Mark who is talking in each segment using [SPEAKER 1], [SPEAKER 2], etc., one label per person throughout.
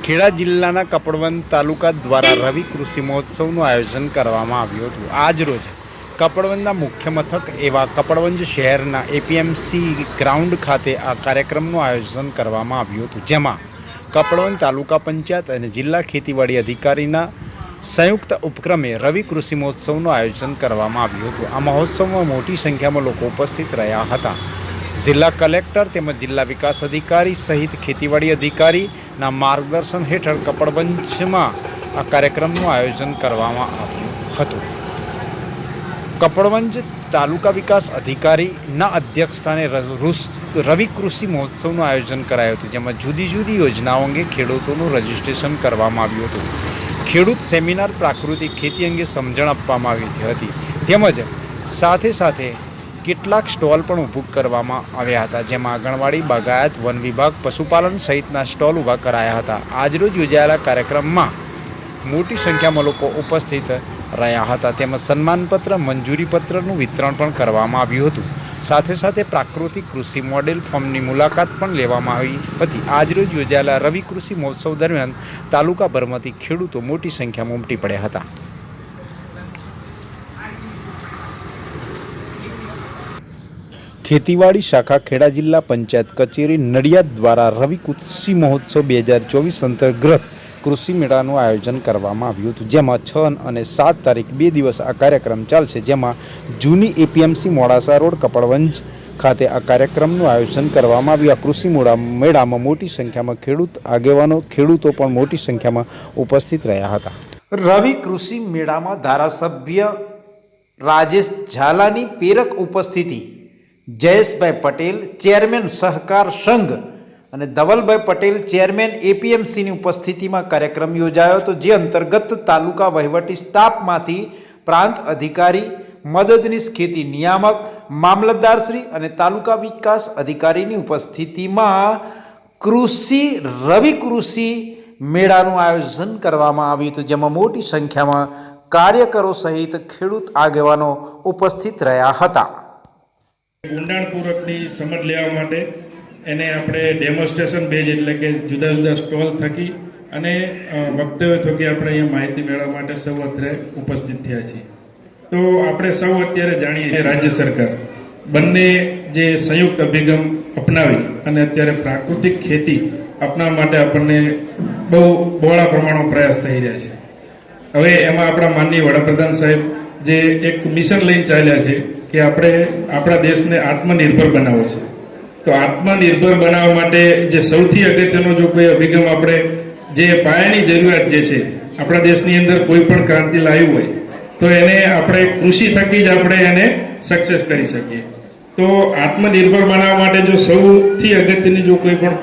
[SPEAKER 1] ખેડા જિલ્લાના કપડવંજ તાલુકા દ્વારા રવિ કૃષિ મહોત્સવનું આયોજન કરવામાં આવ્યું હતું। આજરોજ કપડવંજના મુખ્ય મથક એવા કપડવંજ શહેરના એપીએમસી ગ્રાઉન્ડ ખાતે આ કાર્યક્રમનું આયોજન કરવામાં આવ્યું હતું, જેમાં કપડવંજ તાલુકા પંચાયત અને જિલ્લા ખેતીવાડી અધિકારીના સંયુક્ત ઉપક્રમે રવિ કૃષિ મહોત્સવનું આયોજન કરવામાં આવ્યું હતું। આ મહોત્સવમાં મોટી સંખ્યામાં લોકો ઉપસ્થિત રહ્યા હતા। જિલ્લા કલેક્ટર તેમજ જિલ્લા વિકાસ અધિકારી સહિત ખેતીવાડી અધિકારીના માર્ગદર્શન હેઠળ કપડવંજમાં આ કાર્યક્રમનું આયોજન કરવામાં આવ્યું હતું। કપડવંજ તાલુકા વિકાસ અધિકારીના અધ્યક્ષસ્થાને રવિ કૃષિ મહોત્સવનું આયોજન કરાયું હતું, જેમાં જુદી જુદી યોજનાઓ અંગે ખેડૂતોનું રજીસ્ટ્રેશન કરવામાં આવ્યું હતું। ખેડૂત સેમિનાર પ્રાકૃતિક ખેતી અંગે સમજણ આપવામાં આવી હતી, તેમજ સાથે સાથે કેટલાક સ્ટોલ પણ ઊભું કરવામાં આવ્યા હતા, જેમાં આંગણવાડી, બાગાયત, વન વિભાગ, પશુપાલન સહિતના સ્ટોલ ઊભા કરાયા હતા। આજરોજ યોજાયેલા કાર્યક્રમમાં મોટી સંખ્યામાં લોકો ઉપસ્થિત રહ્યા હતા, તેમજ સન્માનપત્ર, મંજૂરીપત્રનું વિતરણ પણ કરવામાં આવ્યું હતું। સાથે સાથે પ્રાકૃતિક કૃષિ મોડેલ ફાર્મની મુલાકાત પણ લેવામાં આવી હતી। આજરોજ યોજાયેલા રવિ કૃષિ મહોત્સવ દરમિયાન તાલુકાભરમાંથી ખેડૂતો મોટી સંખ્યામાં ઉમટી પડ્યા હતા। ખેતીવાડી શાખા ખેડા જિલ્લા પંચાયત કચેરી નડિયાદ દ્વારા રવિ કૃષિ મહોત્સવ 2024 અંતર્ગત કૃષિ મેળાનું આયોજન કરવામાં આવ્યું હતું, જેમાં 6 અને 7 તારીખ 2 દિવસ આ કાર્યક્રમ ચાલશે, જેમાં જૂની એપીએમસી મોડાસા રોડ કપડવંજ ખાતે આ કાર્યક્રમનું આયોજન કરવામાં આવ્યું। આ કૃષિ મેળામાં મોટી સંખ્યામાં આગેવાનો ખેડૂતો પણ મોટી સંખ્યામાં ઉપસ્થિત રહ્યા હતા। રવિ કૃષિ મેળામાં ધારાસભ્ય રાજેશ ઝાલાની પ્રેરક ઉપસ્થિતિ, જયેશભાઈ પટેલ ચેરમેન સહકાર સંઘ અને ધવલભાઈ પટેલ ચેરમેન એપીએમસીની ઉપસ્થિતિમાં કાર્યક્રમ યોજાયો હતો, જે અંતર્ગત તાલુકા વહીવટી સ્ટાફમાંથી પ્રાંત અધિકારી, મદદનીશ ખેતી નિયામક, મામલતદારશ્રી અને તાલુકા વિકાસ અધિકારીની ઉપસ્થિતિમાં રવિ કૃષિ મેળાનું આયોજન કરવામાં આવ્યું હતું, જેમાં મોટી સંખ્યામાં કાર્યકરો સહિત ખેડૂત આગેવાનો ઉપસ્થિત રહ્યા હતા।
[SPEAKER 2] ઊંડાણપૂર્વકની સમજ લેવા માટે એને આપણે ડેમોન્સ્ટ્રેશન બેઝ એટલે કે જુદા જુદા સ્ટોલ થકી અને વક્તવ્ય થકી આપણે અહીંયા માહિતી મેળવવા માટે સૌ અત્યારે ઉપસ્થિત થયા છીએ। તો આપણે સૌ અત્યારે જાણીએ રાજ્ય સરકાર બંને જે સંયુક્ત અભિગમ અપનાવી અને અત્યારે પ્રાકૃતિક ખેતી અપનાવવા માટે આપણને બહુ બહોળા પ્રમાણમાં પ્રયાસ થઈ રહ્યા છે। હવે એમાં આપણા માનનીય વડાપ્રધાન સાહેબ જે એક મિશન લઈને ચાલ્યા છે કે આપણે આપણા દેશને આત્મનિર્ભર બનાવવો છે। તો આત્મનિર્ભર બનાવવા માટે જે સૌથી અગત્યનો જો કોઈ અભિગમ આપણે જે પાયાની જરૂરિયાત જે છે આપણા દેશની અંદર કોઈ પણ ક્રાંતિ લાવી હોય તો એને આપણે કૃષિ થકી જ આપણે એને સક્સેસ કરી શકીએ। તો આત્મનિર્ભર બનાવવા માટે જો સૌથી અગત્યની જો કોઈ પણ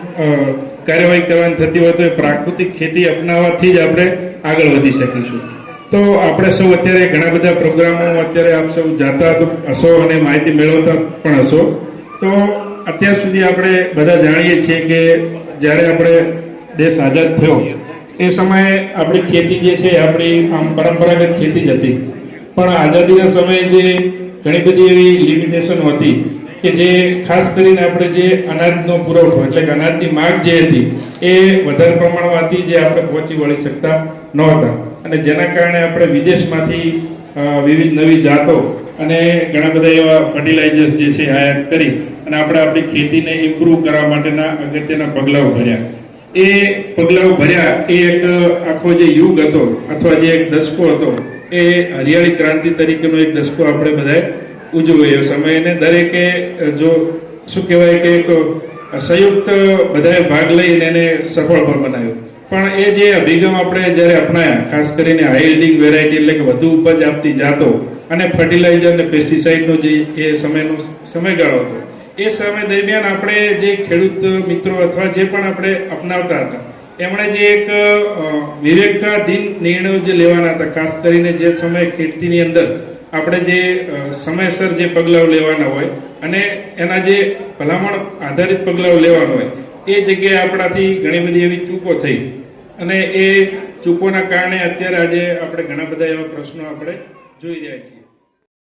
[SPEAKER 2] કાર્યવાહી કરવાની થતી હોય તો એ પ્રાકૃતિક ખેતી અપનાવવાથી જ આપણે આગળ વધી શકીશું। તો આપણે સૌ અત્યારે ઘણા બધા પ્રોગ્રામો અત્યારે આપ સૌ જાતા હશો અને માહિતી મેળવતા પણ હશો। તો અત્યાર સુધી આપણે બધા જાણીએ છીએ કે જ્યારે આપણે દેશ આઝાદ થયો એ સમયે આપણી ખેતી જે છે આપણી આમ પરંપરાગત ખેતી જ હતી, પણ આઝાદીના સમયે જે ઘણી બધી એવી લિમિટેશન હતી કે જે ખાસ કરીને આપણે જે અનાજનો પુરવઠો એટલે કે અનાજની માંગ જે હતી એ વધારે પ્રમાણમાં હતી, જે આપણે પહોંચી વળી શકતા નહોતા, અને જેના કારણે આપણે વિદેશમાંથી વિવિધ નવી જાતો અને ઘણા બધા એવા ફર્ટિલાઇઝર્સ જે છે આયાત કરી અને આપણે આપણી ખેતીને ઇમ્પ્રૂવ કરવા માટેના અગત્યના પગલાઓ ભર્યા। એ પગલાઓ ભર્યા એ એક આખો જે યુગ હતો અથવા જે એક દશકો હતો એ હરિયાળી ક્રાંતિ તરીકેનો એક દશકો આપણે બધાએ ઉજવ્યો સમયને દરેકે જો શું કહેવાય કે એક સંયુક્ત બધાએ ભાગ લઈને એને સફળ પણ બનાવ્યો। પણ એ જે અભિગમ આપણે જ્યારે અપનાયા, ખાસ કરીને હાઈ યીલ્ડિંગ વેરાયટી એટલે કે વધુ ઉપજ આપતી જાતો અને ફર્ટિલાઇઝર અને પેસ્ટિસાઇડનો જે એ સમયગાળો હતો, એ સમય દરમિયાન આપણે જે ખેડૂત મિત્રો અથવા જે પણ આપણે અપનાવતા હતા એમણે જે એક વિવેકાધીન નિર્ણયો જે લેવાના હતા, ખાસ કરીને જે સમયે ખેતીની અંદર આપણે જે સમયસર જે પગલાઓ લેવાના હોય અને એના જે ભલામણ આધારિત પગલાઓ લેવાના હોય એ જગ્યાએ આપણાથી ઘણી બધી એવી ચૂકો થઈ અને એ ચૂકોના કારણે અત્યારે આજે આપણે ઘણા બધા એવા પ્રશ્નો આપણે જોઈ રહ્યા છીએ।